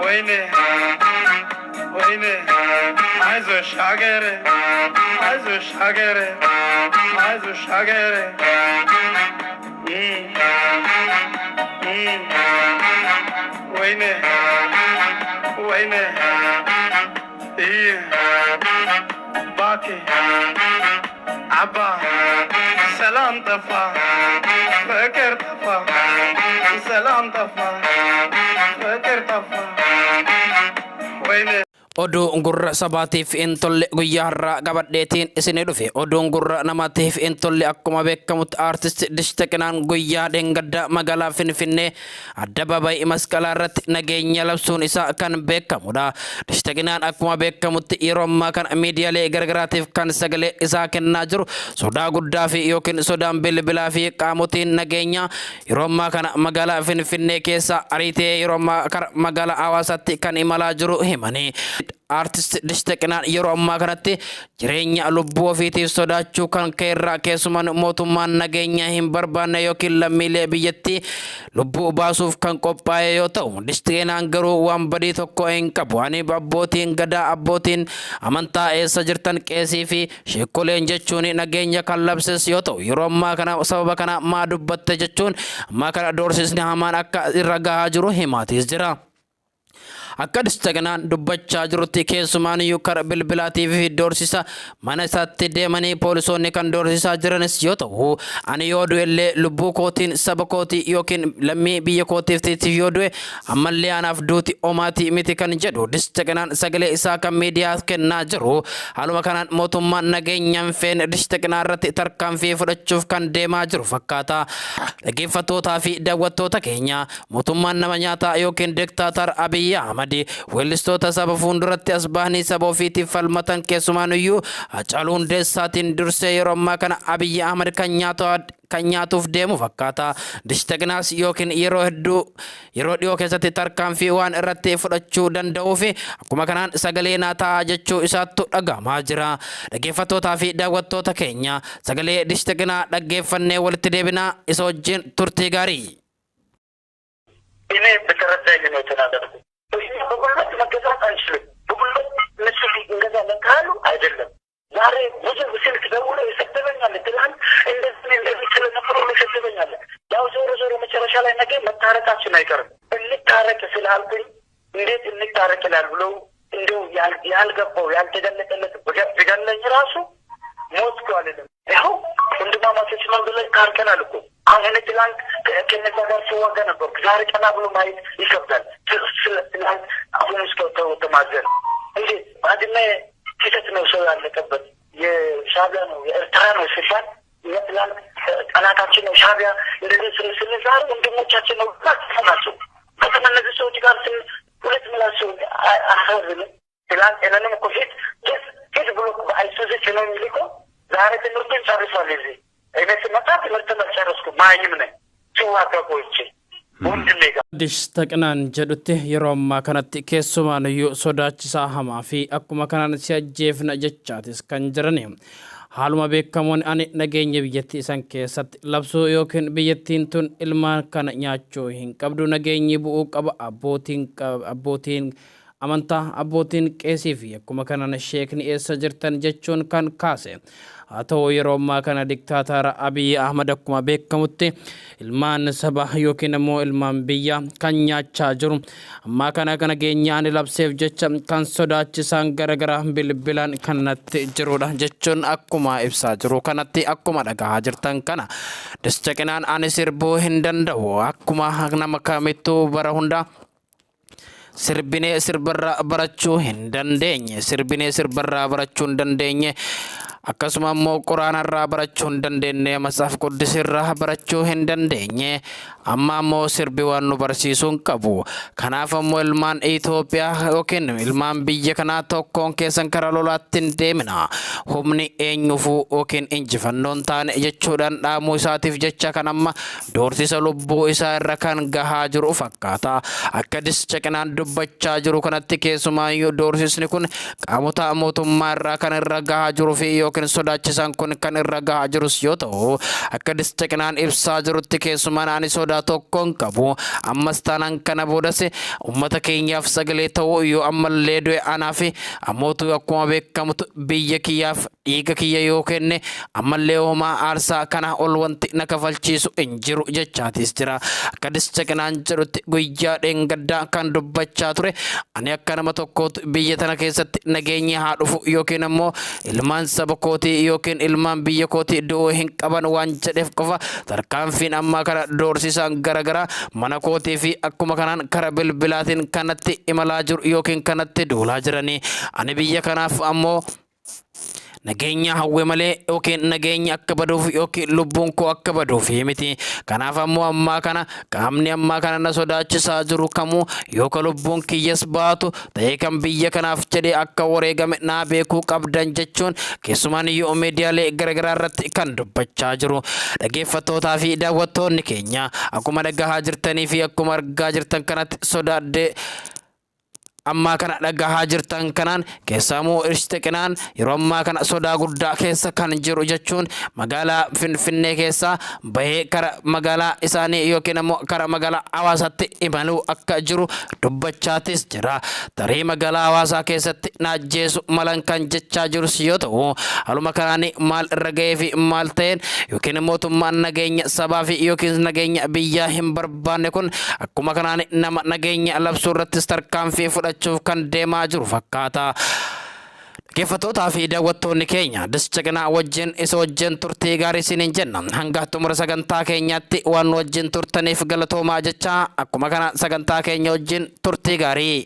ويني ويني عايز الشجرة عايز الشجرة عايز الشجرة ويني ويني ايه باكي عبا سلام طفا فكر طفا سلام طفا فكر طفا ويني Oduu gurra sabaatiif intolle guyyaa har'aa qabadheetiin isinii dhufe. Oduun gurra namaatiif intolle akkuma beekamutti aartist Dishtaaqinaan guyyaa dheengaddaa magaalaa Finfinnee Addabaabaayii Masqalaa irratti nageenya labsuun isaa kan beekamudha. Dishtaaqinaan akkuma beekamutti yeroo ammaa kana miidiyaalee gargaraatiif kan sagalee isaa kennaa jiru sodaa guddaa fi yookiin sodaan bilbilaa fi qaamotiin nageenya yeroo ammaa kana magaalaa Finfinnee keessa ariitee yeroo ammaa kana magaalaa Hawaasaatti kan imalaa jiru himanii. Artist Dishtaaqinaan yeroo ammaa kanatti jireenya lubbuu ofiitiif sodaachuu kan keerraa keessumaan mootummaan nageenya hin barbaanne yookiin lammiilee biyyattii lubbuu baasuuf kan qophaa'e yoo ta'u, Dishtaaqinaan garuu waan badii tokko hin qabu. Ani abbootiin gadaa abbootiin amantaa eessa jirtan qeesii fi sheekoleen jechuun nageenya kan labses yoo ta'u, yeroo ammaa kana sababa kana maa dubbatte jechuun ammaa kana doorsisni hamaan akka irra gahaa jiru himaatis jira. Akka Dishtaaqinaan dubbachaa jirutti keessumaan karaa bilbilaatii fi doorsisa mana isaatti deemanii poolisoonni kan doorsisaa jiranis yoo ta'u, ani yoo du'e illee lubbuu kootiin saba kootii yookiin lammii biyya kootiif yoo du'e ammallee anaaf duuti omaatii miti kan jedhu Dishtaaqinaan sagalee isaa kan miidiyaa kennaa jiru. Haaluma kanaan mootummaan nageenyaan feene Dishtaaqinaa irratti tarkaanfii fudhachuuf kan deemaa jiru fakkaata. Dhaggeeffattootaa fi daawwattoota keenya, mootummaan nama nyaataa yookiin diktaatar Abiyyi Ahmad weellistoota saba fuulduratti as bahanii saba ofiitiif falmatan keessumaanuyyuu Hacaaluu Hundeessaatiin dursee yeroo ammaa kana Abiyyi Ahmad kan nyaatuuf deemu fakkaata. Dishtaaqinaas yookiin yeroo dhiyoo keessatti tarkaanfii waan irratti fudhachuu danda'uu fi akkuma kanaan sagalee naataa jechuu isaattu dhagahamaa jira. Dhaggeeffattootaa fi daawwattoota keenya, sagalee Dishtaaqinaa dhaggeeffannee walitti deebinaa. Isa wajjin turtii gaarii. በጉልበት መገዛት አንችልም። በጉልበት እነሱ እንገዛለን ካሉ አይደለም። ዛሬ ብዙ ስልክ ደውሎ ይሰደበኛል። ትናንት እንደዚህ ስለነበሩ ይሰደበኛል። ያው ዞሮ ዞሮ መጨረሻ ላይ ነገ መታረቃችን አይቀርም። እንታረቅ ስላልኩኝ እንዴት እንታረቅ ይላል ብለው እንደው ያልገባው ያልተገለጠለት ቢገለኝ ራሱ ሞትኩ አልልም። ይኸው ወንድማማቾች ነው ብለን ካርከናል እኮ አሁን ትናንት ከነዛ ጋር ሲዋጋ ነበርኩ። ዛሬ ቀና ብሎ ማየት ይከብዳል። ትናንት አሁን እስከ ተማዘን እንዴ ባድመ ፊተት ነው ሰው ያለቀበት የሻዕቢያ ነው የኤርትራ ነው ሲባል ትናንት ጠላታችን ነው ሻዕቢያ እንደዚህ ዛሬ ወንድሞቻችን ነው ናቸው። በጣም እነዚህ ሰዎች ጋር ሁለት ምላስ አሳዝንም። ትናንት እኔንም እኮ ፊት ብሎ በአይሱዚ ነው የሚልከው። ዛሬ ትምህርቱን ጨርሷል። እዚህ እኔ ስመጣ ትምህርት መጨረስኩ ማይም ነኝ ሲዋጋ ቆይቼ ወንድሜ ጋር Dishtaaqinaan jedhutti yeroo ammaa kanatti keessumaanuyyuu sodaachisaa hamaa fi akkuma kanaan si ajjeefna jechaatis kan jirani. Haaluma beekamoon ani nageenya biyyattii isan keessatti labsuu yookiin biyyattiin tun ilmaan kana nyaachuu hin qabdu, nageenyi bu'uu qaba. Abbootiin amantaa abbootiin qeesii fi akkuma kanaan sheekni eessa jirtan jechuun kan kaase. Haa ta'u yeroo ammaa kana diktaatara Abiyyi Ahmad akkuma beekamutti ilmaan saba yookiin immoo ilmaan biyya kan nyaachaa jiru. Ammaa kana nageenyaan labseef jecha kan sodaachisaan garagaraa bilbilaan kanatti jirudha jechuun akkuma ibsaa jiru kanatti akkuma dhagahaa jirtan kana Dishtaaqinaan ani sirbuu hin danda'u akkuma nama kamittuu bara hundaa sirbinee sirbarraa barachuu hin dandeenye akkasuma immoo quraanarraa barachuu hin dandeenye, matsaaf quddisirraa barachuu hin dandeenye. Amma immoo sirbi waan nu barsiisuu hin qabu. Kanaaf immoo ilmaan Itoophiyaa yookiin ilmaan biyya kanaa tokkoon keessan karaa lolaatti hin deemina. Humni eenyuufuu yookiin injifannoon taane jechuudhaan dhaamuu isaatiif jecha kan amma doorsisa lubbuu isaa irra kan gahaa jiru fakkaata. Akka Dishtaaqinaan dubbachaa jiru kanatti keessumaayyuu doorsisni kun qaamota mootummaa irraa kan irra gahaa jiruu fi yookiin sodaachisan kun kan irra gahaa jirus yoo ta'u akka disteqnaan ibsaa jirutti keessumaan ani sodaa tokkoon qabu ammas taanaan kana boodas ummata keenyaaf sagalee ta'uu yoo ammallee du'e anaaf ammootu akkuma beekamutu biyya kiyyaaf dhiiga kiyya yoo kenne ammallee homaa aarsaa kana ol wanti na kafalchiisu hin jiru jechaatis jira akka disteqnaan jedhutti guyyaa dheengaddaa kan dubbachaa ture ani akka nama tokkootu biyya tana keessatti nageenya haa dhufu yookiin ammoo ilmaan saba kootii yookiin ilmaan biyya kootii du'uu hin qaban waan jedheef qofa tarkaanfiin ammaa kana doorsisaan garagaraa mana kootii fi akkuma kanaan kara bilbilaatiin kanatti imalaa jiru yookiin kanatti duulaa jiranii ani biyya kanaaf ammoo nageenya hawwe malee yookiin nageenya akka baduuf yookiin lubbuun koo akka baduuf miti kanaaf ammoo ammaa kana qaamni ammaa kana na sodaachisaa jiru kamuu yookaan lubbuun kiyyas baatu ta'ee kan biyya kanaaf jedhee akka wareegame naa beekuu qabdan jechuun keessumaan yoo miidiyaalee garagaraa irratti kan dubbachaa jiru dhaggeeffattootaa fi daawwattoonni keenya akkuma dhagahaa jirtanii fi akkuma argaa jirtan kanatti sodaadde amma kana dhagahaa jirtan kanaan keessamuu Isteqnaan yeroo ammaa kana sodaa guddaa keessa kan jiru jechuun magaalaa Finfinnee keessa bahee kara magaalaa isaanii yookiin ammoo kara magaalaa Hawaasaatti imaluu akka jiru dubbachaatis jira tarii magaalaa Hawaasaa keessatti naajjeesu malan kan jechaa jirus yoo ta'u haluma kanaan maal irra ga'ee fi maal ta'een yookiin mootummaan nageenya sabaa fi yookiin nageenya biyyaa hin barbaanne kun akkuma kanaan nama nageenya labsuu irratti tarkaanfii fudhachuuf kan deemaa jiru fakkaata dhaggeeffattootaa fi daawwattoonni keenya Isteqnaa wajjin isa wajjin turtii gaarii isiniin jenna hanga xumura sagantaa keenyaatti waan wajjin turtaniif galatoomaa jecha akkuma kana sagantaa keenya wajjin turtii gaarii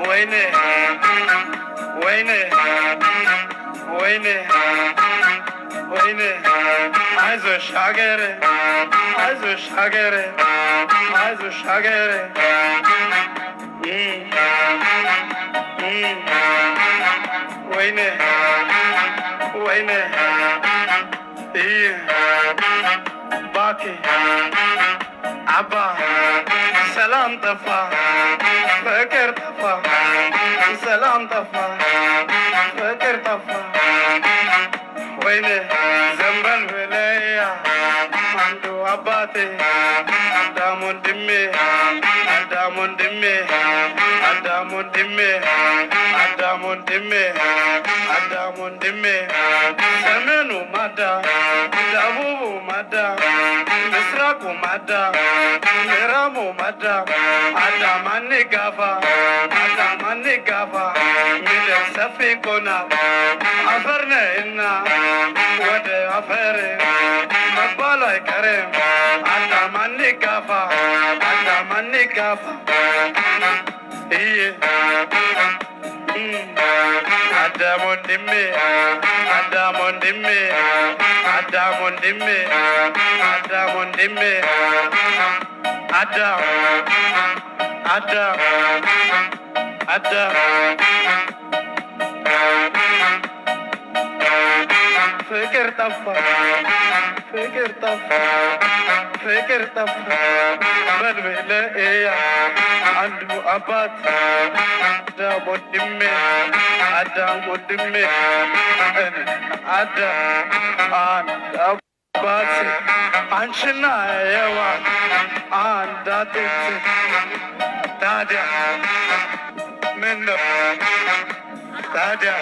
Wayne, also Schagere, Wayne, Baki, Abba, Salam Tafa, Fakir Tafa, Salam Tafa, Fakir Tafa, Wayne, Zambal Velaya, Mandu Abate, Adamun Dimme, Adamun Dimme, Adamun Dimme, Adamun Dimme, Adamun Dimme, Samenu Mada, Dabubu Mada, Misraku Mada, Miramu Mada, Adamani Gava, Adamani Gava, Mila Safikona, Afarne Inna, Wade Afare, Mabala Karem, Adamani Gava, Adamani Gava, Adamun Dimme, Adamun Dimme, Adamun Dimme, Adamun Dimme, Adam, Adam, Adam, Fikir Tafa, Fikir Tafa, Fikir Tafa, Badwele Eya, Andu Abad, Adamun Dimme, Adamun Dimme, Adam, Abad, Anshina Ewa, Andatit, Tadia, Mendo, Tadia,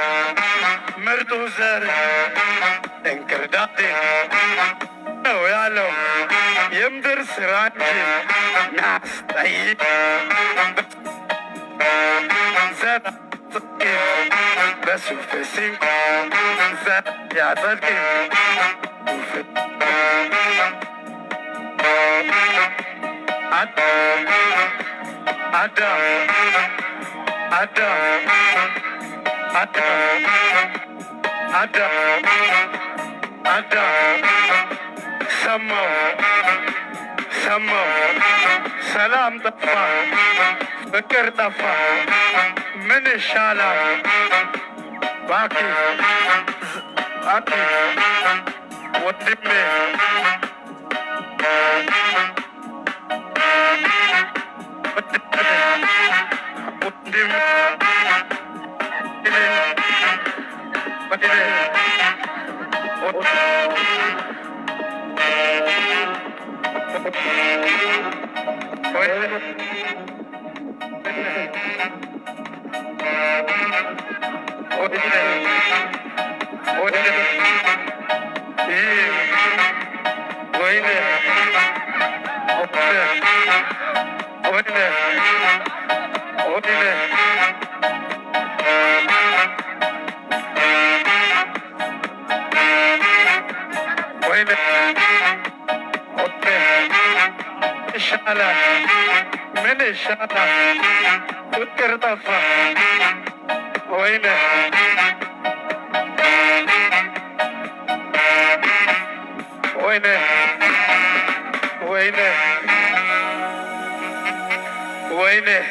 Mertuzer, Enkerdati, No Yalo, Yemder Sirati, Nastai, Zed, Besufesim, Zed, Yadaki, Salam Tafa, Fikir Tafa, Min Shala, باكي أكي ودمي من الشارع وترتفع وينه وينه وينه وينه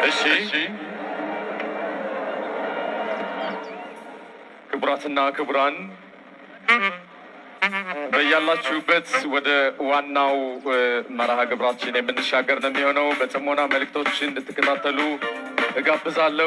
እሺ ክቡራትና ክቡራን በያላችሁበት ወደ ዋናው መርሃ ግብራችን የምንሻገር ነው የሚሆነው። በጥሞና መልእክቶችን እንድትከታተሉ እጋብዛለሁ።